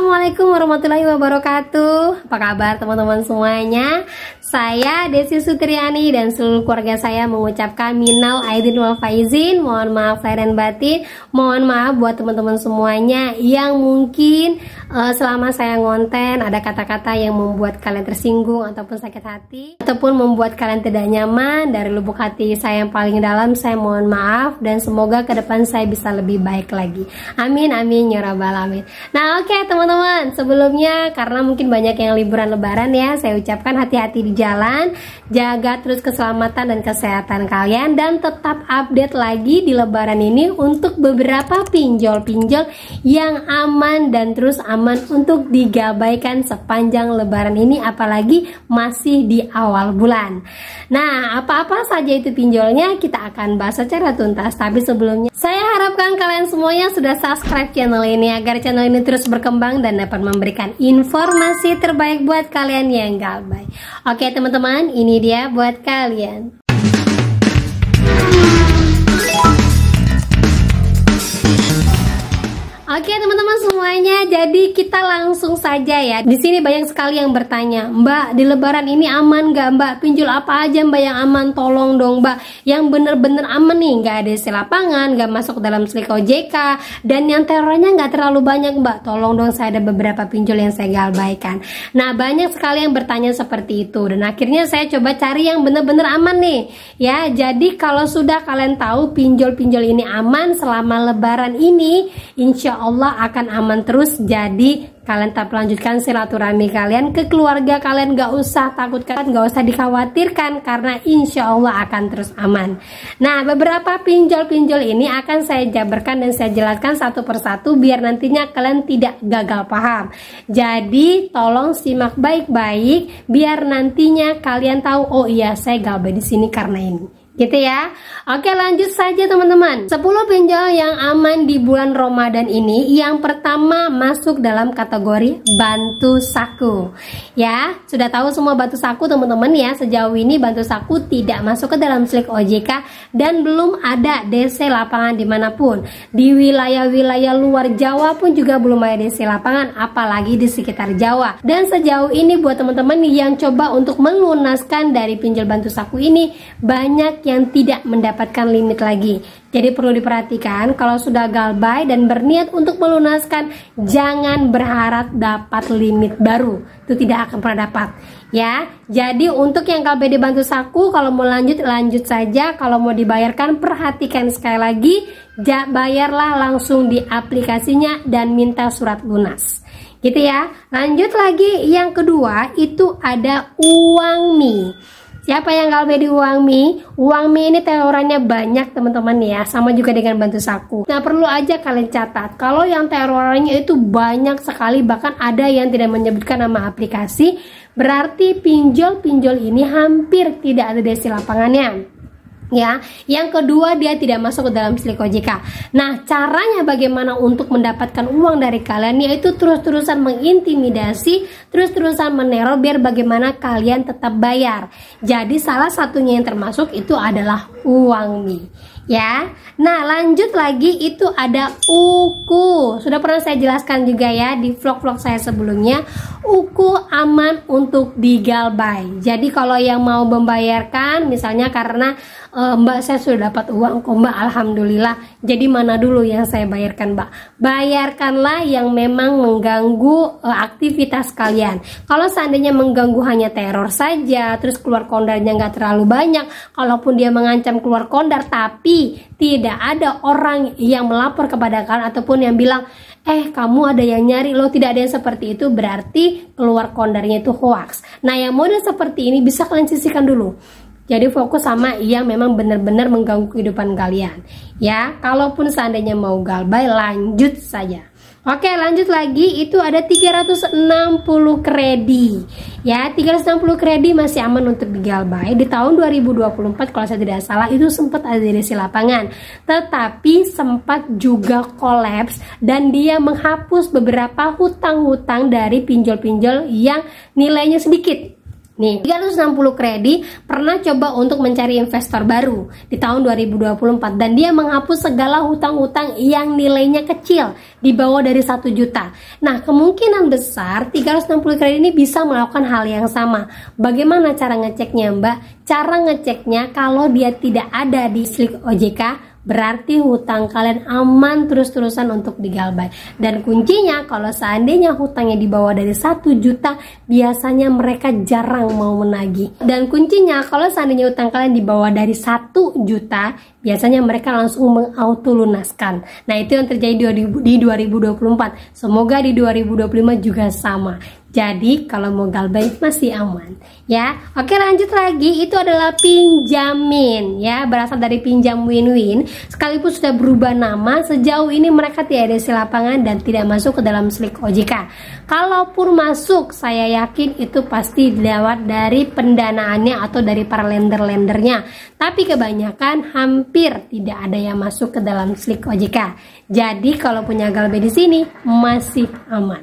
Assalamualaikum warahmatullahi wabarakatuh. Apa kabar teman-teman semuanya? Saya Desi Sutriani dan seluruh keluarga saya mengucapkan minal aidin wal faizin. Mohon maaf lahir dan batin. Mohon maaf buat teman-teman semuanya yang mungkin selama saya ngonten ada kata-kata yang membuat kalian tersinggung ataupun sakit hati, ataupun membuat kalian tidak nyaman. Dari lubuk hati saya yang paling dalam, saya mohon maaf dan semoga ke depan saya bisa lebih baik lagi. Amin amin ya rabbal alamin. Nah, oke teman-teman, sebelumnya karena mungkin banyak yang liburan lebaran ya, saya ucapkan hati-hati di jalan, jaga terus keselamatan dan kesehatan kalian, dan tetap update lagi di lebaran ini untuk beberapa pinjol-pinjol yang aman dan terus aman untuk digabaikan sepanjang lebaran ini, apalagi masih di awal bulan. Nah, apa-apa saja itu pinjolnya kita akan bahas secara tuntas, tapi sebelumnya saya harapkan kalian semuanya sudah subscribe channel ini agar channel ini terus berkembang dan dapat memberikan informasi terbaik buat kalian yang galbay. Oke teman-teman, ini dia buat kalian. Oke teman-teman semuanya, jadi kita langsung saja ya. Di sini banyak sekali yang bertanya, Mbak, di lebaran ini aman gak Mbak? Pinjol apa aja Mbak yang aman? Tolong dong Mbak, yang bener-bener aman nih, gak ada isi lapangan, gak masuk dalam slik OJK, dan yang terornya gak terlalu banyak Mbak. Tolong dong, saya ada beberapa pinjol yang saya galbaikan. Nah, banyak sekali yang bertanya seperti itu, dan akhirnya saya coba cari yang bener-bener aman nih. Ya, jadi kalau sudah kalian tahu pinjol-pinjol ini aman selama lebaran ini, insya Allah akan aman terus. Jadi kalian tetap lanjutkan silaturahmi kalian ke keluarga kalian, gak usah takut, gak usah dikhawatirkan, karena insya Allah akan terus aman. Nah, beberapa pinjol-pinjol ini akan saya jabarkan dan saya jelaskan satu persatu biar nantinya kalian tidak gagal paham. Jadi tolong simak baik-baik biar nantinya kalian tahu, oh iya saya galbay di sini karena ini. Gitu ya. Oke, lanjut saja teman-teman. 10 pinjol yang aman di bulan Ramadan ini. Yang pertama masuk dalam kategori bantu saku. Ya, sudah tahu semua bantu saku teman-teman ya. Sejauh ini bantu saku tidak masuk ke dalam slik OJK dan belum ada DC lapangan dimanapun. Di wilayah-wilayah luar Jawa pun juga belum ada DC lapangan, apalagi di sekitar Jawa. Dan sejauh ini buat teman-teman yang coba untuk melunaskan dari pinjol bantu saku ini, banyak yang tidak mendapatkan limit lagi. Jadi perlu diperhatikan, kalau sudah galbay dan berniat untuk melunaskan, jangan berharap dapat limit baru. Itu tidak akan pernah dapat. Ya, jadi untuk yang galbay dibantu saku, kalau mau lanjut saja. Kalau mau dibayarkan, perhatikan sekali lagi, bayarlah langsung di aplikasinya dan minta surat lunas. Gitu ya. Lanjut lagi, yang kedua itu ada uang mie. Siapa yang galbay di uang mie? Uang mie ini terorannya banyak teman-teman ya, sama juga dengan bantu saku. Nah, perlu aja kalian catat, kalau yang terorannya itu banyak sekali, bahkan ada yang tidak menyebutkan nama aplikasi, berarti pinjol-pinjol ini hampir tidak ada DC lapangannya. Ya, yang kedua dia tidak masuk ke dalam slik OJK. Nah, caranya bagaimana untuk mendapatkan uang dari kalian, yaitu terus-terusan mengintimidasi, terus-terusan meneror biar bagaimana kalian tetap bayar. Jadi salah satunya yang termasuk itu adalah uang mie. Ya, nah lanjut lagi itu ada UKU. Sudah pernah saya jelaskan juga ya di vlog-vlog saya sebelumnya. UKU aman untuk digalbay. Jadi kalau yang mau membayarkan, misalnya karena Mbak saya sudah dapat uang kok Mbak, alhamdulillah. Jadi mana dulu yang saya bayarkan Mbak? Bayarkanlah yang memang mengganggu aktivitas kalian. Kalau seandainya mengganggu hanya teror saja, terus keluar kondarnya nggak terlalu banyak, kalaupun dia mengancam keluar kondar tapi tidak ada orang yang melapor kepada kalian ataupun yang bilang kamu ada yang nyari loh, tidak ada yang seperti itu, berarti keluar kondarnya itu hoax. Nah, yang model seperti ini bisa kalian sisihkan dulu. Jadi fokus sama yang memang benar-benar mengganggu kehidupan kalian. Ya, kalaupun seandainya mau galbay, lanjut saja. Oke, lanjut lagi, itu ada 360 kredi. Ya, 360 kredi masih aman untuk digalbay. Di tahun 2024 kalau saya tidak salah itu sempat ada DC lapangan. Tetapi sempat juga kolaps dan dia menghapus beberapa hutang-hutang dari pinjol-pinjol yang nilainya sedikit. Nih, 360 Kredi pernah coba untuk mencari investor baru di tahun 2024 dan dia menghapus segala hutang-hutang yang nilainya kecil di bawah dari 1 juta. Nah, kemungkinan besar 360 Kredi ini bisa melakukan hal yang sama. Bagaimana cara ngeceknya, Mbak? Cara ngeceknya kalau dia tidak ada di slik OJK, berarti hutang kalian aman terus-terusan untuk digalbay. Dan kuncinya kalau seandainya hutangnya di bawah dari 1 juta, biasanya mereka jarang mau menagih. Dan kuncinya kalau seandainya hutang kalian di bawah dari 1 juta, biasanya mereka langsung mengautolunaskan. Nah, itu yang terjadi di 2024. Semoga di 2025 juga sama. Jadi kalau mau galbay masih aman ya. Oke, lanjut lagi, itu adalah pinjamin ya, berasal dari pinjam win-win. Sekalipun sudah berubah nama, sejauh ini mereka tidak ada isi lapangan dan tidak masuk ke dalam slik OJK. Kalaupun masuk, saya yakin itu pasti lewat dari pendanaannya atau dari para lender-lendernya. Tapi kebanyakan hampir tidak ada yang masuk ke dalam slik OJK. Jadi kalau punya galbay di sini masih aman.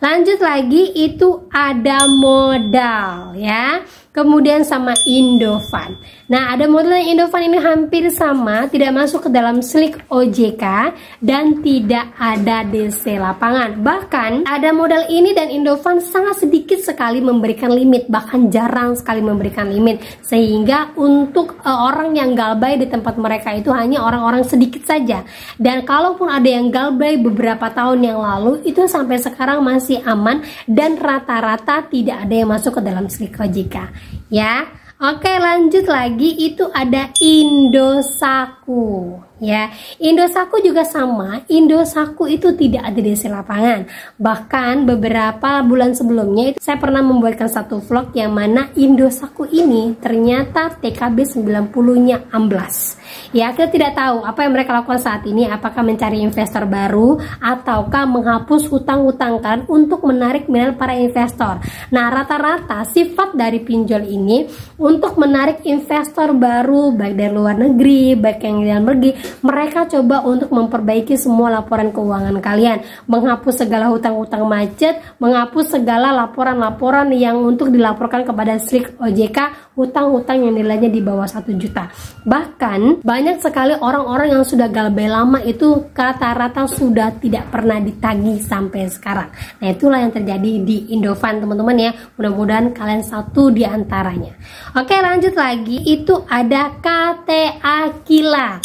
Lanjut lagi, itu ada modal ya. Kemudian sama Indofan. Nah, ada modal Indofan ini hampir sama, tidak masuk ke dalam slik OJK dan tidak ada DC lapangan. Bahkan ada modal ini dan Indofan sangat sedikit sekali memberikan limit, bahkan jarang sekali memberikan limit. Sehingga untuk orang yang galbay di tempat mereka itu hanya orang-orang sedikit saja. Dan kalaupun ada yang galbay beberapa tahun yang lalu, itu sampai sekarang masih aman dan rata-rata tidak ada yang masuk ke dalam slik OJK. Ya, oke, lanjut lagi, itu ada Indosako ya. Indosako juga sama. Indosako itu tidak ada di lapangan. Bahkan beberapa bulan sebelumnya saya pernah membuatkan satu vlog yang mana Indosako ini ternyata TKB 90-nya amblas. Ya, kita tidak tahu apa yang mereka lakukan saat ini, apakah mencari investor baru ataukah menghapus hutang-hutang kalian untuk menarik minat para investor. Nah, rata-rata sifat dari pinjol ini untuk menarik investor baru baik dari luar negeri, baik yang di dalam negeri, mereka coba untuk memperbaiki semua laporan keuangan kalian, menghapus segala hutang-hutang macet, menghapus segala laporan-laporan yang untuk dilaporkan kepada slik OJK, hutang-hutang yang nilainya di bawah 1 juta. Bahkan banyak sekali orang-orang yang sudah galbay lama itu rata-rata sudah tidak pernah ditagih sampai sekarang. Nah, itulah yang terjadi di Indofan, teman-teman ya. Mudah-mudahan kalian satu di antaranya. Oke, lanjut lagi, itu ada KTA Kilat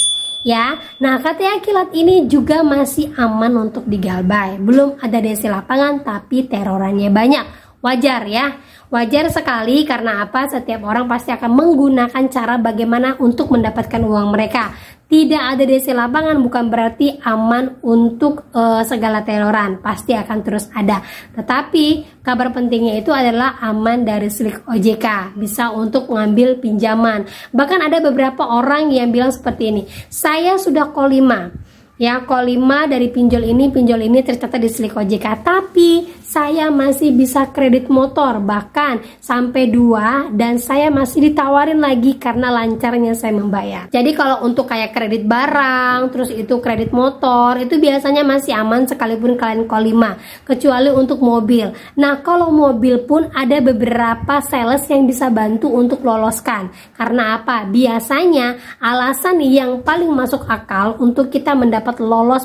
ya. Nah, KTA Kilat ini juga masih aman untuk digalbay. Belum ada DC lapangan tapi terorannya banyak. Wajar ya, wajar sekali. Karena apa? Setiap orang pasti akan menggunakan cara bagaimana untuk mendapatkan uang mereka. Tidak ada DC lapangan bukan berarti aman untuk segala teroran, pasti akan terus ada. Tetapi kabar pentingnya itu adalah aman dari slik OJK, bisa untuk mengambil pinjaman. Bahkan ada beberapa orang yang bilang seperti ini, saya sudah call 5 ya, call 5 dari pinjol ini tercatat di slik OJK, tapi saya masih bisa kredit motor bahkan sampai 2 dan saya masih ditawarin lagi karena lancarnya saya membayar. Jadi kalau untuk kayak kredit barang, terus itu kredit motor, itu biasanya masih aman sekalipun kalian call 5, kecuali untuk mobil. Nah, kalau mobil pun ada beberapa sales yang bisa bantu untuk loloskan. Karena apa? Biasanya alasan yang paling masuk akal untuk kita mendapat lolos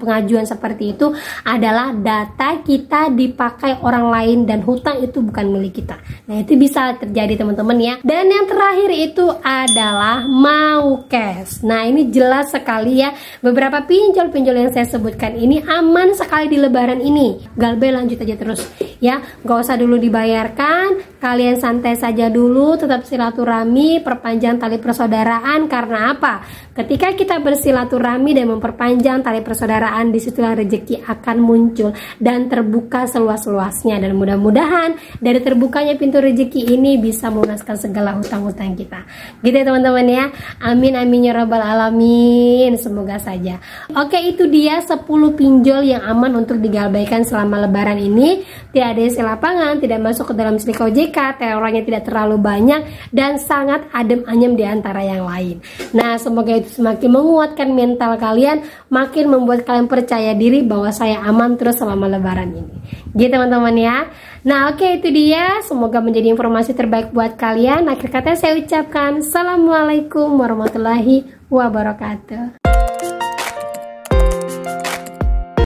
pengajuan seperti itu adalah data kita dipakai orang lain dan hutang itu bukan milik kita. Nah, itu bisa terjadi teman-teman ya. Dan yang terakhir itu adalah mau cash. Nah, ini jelas sekali ya, beberapa pinjol-pinjol yang saya sebutkan ini aman sekali di lebaran ini. Galbay lanjut aja terus ya, gak usah dulu dibayarkan, kalian santai saja dulu, tetap silaturahmi, perpanjang tali persaudaraan. Karena apa? Ketika kita bersilaturahmi dan memperpanjang tali persaudaraan, disitulah rezeki akan muncul dan terbuka seluas-luasnya. Dan mudah-mudahan dari terbukanya pintu rezeki ini bisa melunaskan segala hutang-hutang kita. Gitu ya teman-teman ya. Amin amin ya rabbal alamin. Semoga saja. Oke, itu dia 10 pinjol yang aman untuk digalbaikan selama lebaran ini. Tidak tidak ada isi lapangan, tidak masuk ke dalam silik OJK, terornya tidak terlalu banyak, dan sangat adem ayem di antara yang lain. Nah, semoga itu semakin menguatkan mental kalian, makin membuat kalian percaya diri bahwa saya aman terus selama lebaran ini. Gitu teman-teman ya. Nah, oke, itu dia. Semoga menjadi informasi terbaik buat kalian. Akhir kata saya ucapkan Assalamualaikum warahmatullahi wabarakatuh.